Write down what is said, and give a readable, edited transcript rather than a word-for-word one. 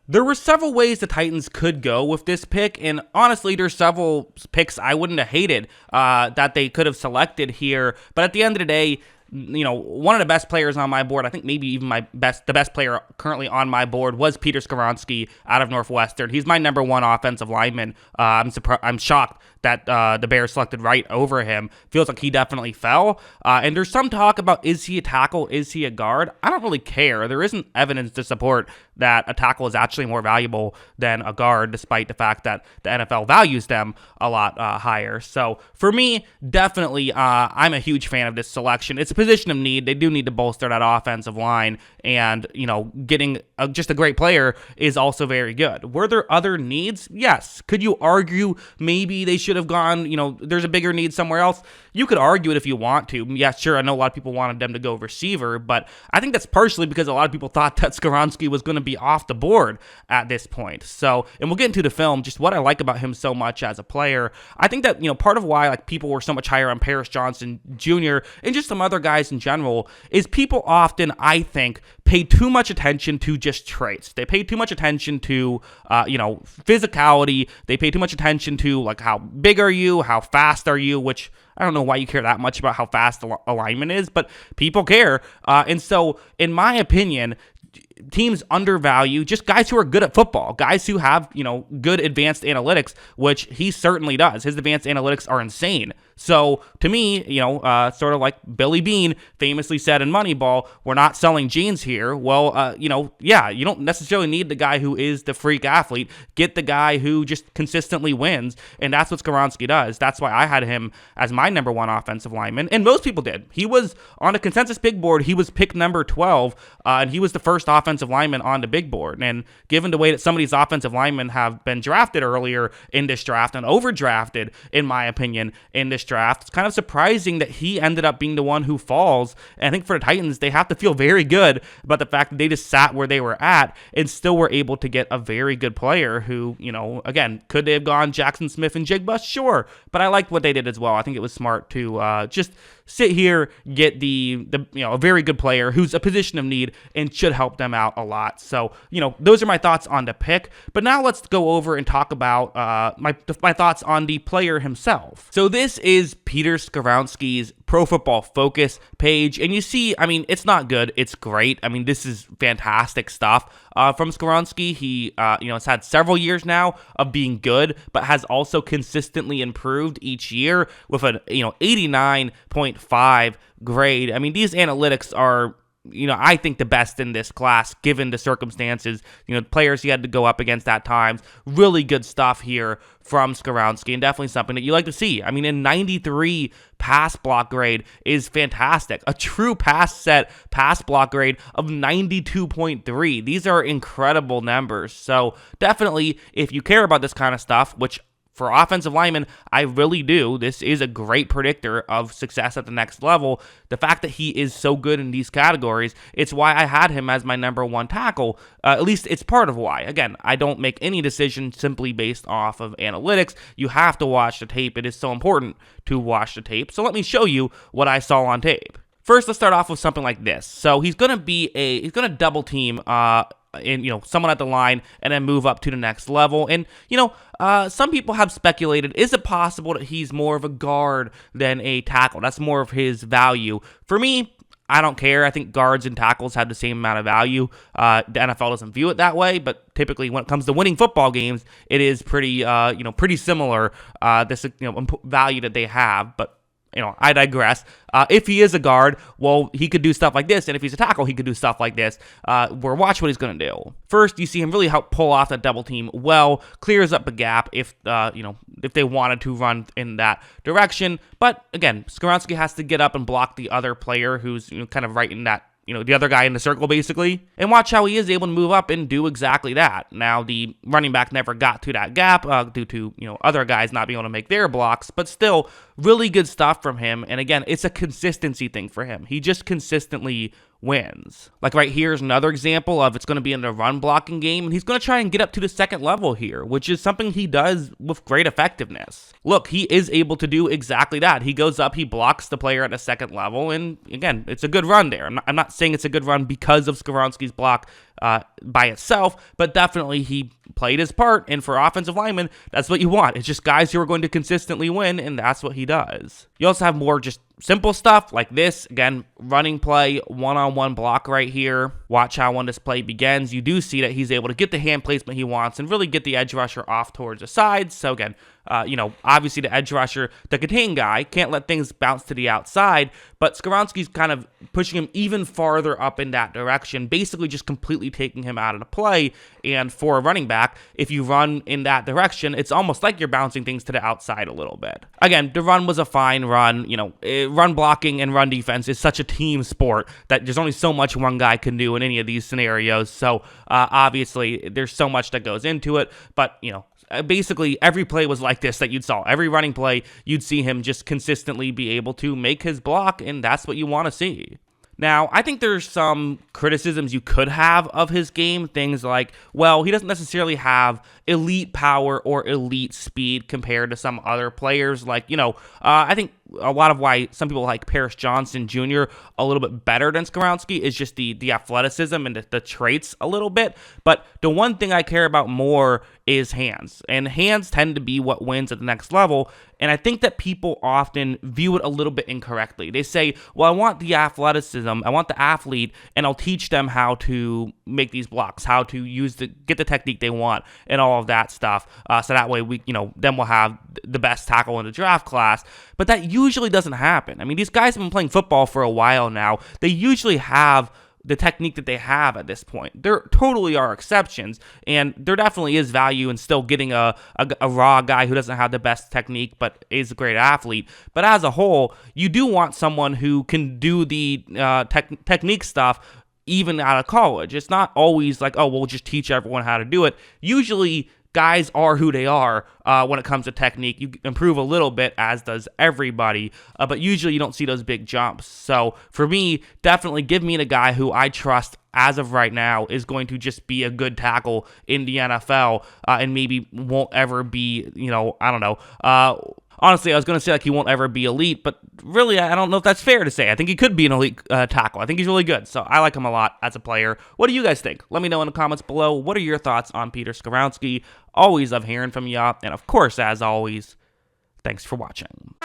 There were several ways the Titans could go with this pick, and honestly, there's several picks I wouldn't have hated that they could have selected here. But at the end of the day, one of the best players on my board, I think maybe even the best player currently on my board was Peter Skoronski out of Northwestern. He's my number one offensive lineman. I'm shocked that the Bears selected right over him. Feels like he definitely fell. And there's some talk about, is he a tackle? Is he a guard? I don't really care. There isn't evidence to support that a tackle is actually more valuable than a guard, despite the fact that the NFL values them a lot higher. So for me, definitely, I'm a huge fan of this selection. It's a position of need. They do need to bolster that offensive line, and getting just a great player is also very good. Were there other needs? Yes. Could you argue maybe they should have gone, there's a bigger need somewhere else? You could argue it if you want to. Yeah, sure, I know a lot of people wanted them to go receiver, but I think that's partially because a lot of people thought that Skoronski was going to be off the board at this point. So, and we'll get into the film, just what I like about him so much as a player. I think that, part of why people were so much higher on Paris Johnson Jr. and just some other guys in general is people often, I think, pay too much attention to just traits. They pay too much attention to, physicality. They pay too much attention to, like, how big are you? How fast are you? Which I don't know why you care that much about how fast the alignment is, but people care. And so, in my opinion, teams undervalue just guys who are good at football, guys who have, good advanced analytics, which he certainly does. His advanced analytics are insane. So to me, sort of like Billy Beane famously said in Moneyball, we're not selling jeans here. Well, you don't necessarily need the guy who is the freak athlete. Get the guy who just consistently wins, and that's what Skoronski does. That's why I had him as my number one offensive lineman, and most people did. He was on a consensus big board. He was pick number 12, and he was the first offensive lineman on the big board. And given the way that some of these offensive linemen have been drafted earlier in this draft and overdrafted, in my opinion, in this draft, it's kind of surprising that he ended up being the one who falls. And I think for the Titans, they have to feel very good about the fact that they just sat where they were at and still were able to get a very good player who, again, could they have gone Jackson Smith and Jigba? Sure. But I liked what they did as well. I think it was smart to just sit here, get a very good player who's a position of need and should help them out a lot. So, those are my thoughts on the pick. But now let's go over and talk about my thoughts on the player himself. So this is Peter Skoronski's Pro Football Focus page, and you see, it's not good, it's great. This is fantastic stuff from Skoronski. He, has had several years now of being good, but has also consistently improved each year with an, 89.5 grade. These analytics are, I think the best in this class, given the circumstances, players he had to go up against at times. Really good stuff here from Skoronski, and definitely something that you like to see. A 93 pass block grade is fantastic. A true pass set pass block grade of 92.3. These are incredible numbers. So definitely, if you care about this kind of stuff, which for offensive linemen, I really do. This is a great predictor of success at the next level. The fact that he is so good in these categories, it's why I had him as my number one tackle. At least it's part of why. Again, I don't make any decision simply based off of analytics. You have to watch the tape. It is so important to watch the tape. So let me show you what I saw on tape. First, let's start off with something like this. So he's going to double team someone at the line and then move up to the next level. And, some people have speculated, is it possible that he's more of a guard than a tackle? That's more of his value. For me, I don't care. I think guards and tackles have the same amount of value. The NFL doesn't view it that way, but typically when it comes to winning football games, it is pretty similar, this value that they have. But I digress. If he is a guard, well, he could do stuff like this, and if he's a tackle, he could do stuff like this. Watch what he's going to do. First, you see him really help pull off that double team well, clears up a gap if they wanted to run in that direction. But again, Skoronski has to get up and block the other player who's kind of right in that, the other guy in the circle, basically. And watch how he is able to move up and do exactly that. Now, the running back never got to that gap due to, other guys not being able to make their blocks, but still, really good stuff from him. And again, it's a consistency thing for him. He just consistently wins. Like right here is another example of it's going to be in a run blocking game, and he's going to try and get up to the second level here, which is something he does with great effectiveness. Look, he is able to do exactly that. He goes up, he blocks the player at a second level, and again, it's a good run there. I'm not saying it's a good run because of Skoronski's block by itself, but definitely he played his part, and for offensive linemen, that's what you want. It's just guys who are going to consistently win, and that's what he does. You also have more just simple stuff like this. Again, running play, one-on-one block right here. Watch how when this play begins, you do see that he's able to get the hand placement he wants and really get the edge rusher off towards the sides. So again, obviously the edge rusher, the contain guy, can't let things bounce to the outside, but Skoronski's kind of pushing him even farther up in that direction, basically just completely taking him out of the play. And for a running back, if you run in that direction, it's almost like you're bouncing things to the outside a little bit. Again, the run was a fine run. Run blocking and run defense is such a team sport that there's only so much one guy can do in any of these scenarios. So obviously there's so much that goes into it, but basically every play was like this that you'd saw. Every running play, you'd see him just consistently be able to make his block, and that's what you want to see. Now, I think there's some criticisms you could have of his game. Things like, well, he doesn't necessarily have elite power or elite speed compared to some other players. Like, I think a lot of why some people like Paris Johnson Jr. a little bit better than Skoronski is just the athleticism and the traits a little bit. But the one thing I care about more is hands. And hands tend to be what wins at the next level. And I think that people often view it a little bit incorrectly. They say, well, I want the athleticism, I want the athlete, and I'll teach them how to make these blocks, how to get the technique they want, and all of that stuff. So that way then we'll have the best tackle in the draft class. But that usually doesn't happen. I mean, these guys have been playing football for a while now. They usually have the technique that they have at this point. There totally are exceptions, and there definitely is value in still getting a raw guy who doesn't have the best technique but is a great athlete. But as a whole, you do want someone who can do the technique stuff even out of college. It's not always like, oh, we'll just teach everyone how to do it. Usually, guys are who they are when it comes to technique. You improve a little bit, as does everybody, but usually you don't see those big jumps. So for me, definitely give me the guy who I trust as of right now is going to just be a good tackle in the NFL and maybe won't ever be, I don't know. Honestly, I was going to say like he won't ever be elite, but really, I don't know if that's fair to say. I think he could be an elite tackle. I think he's really good, so I like him a lot as a player. What do you guys think? Let me know in the comments below. What are your thoughts on Peter Skoronski? Always love hearing from y'all, and of course, as always, thanks for watching.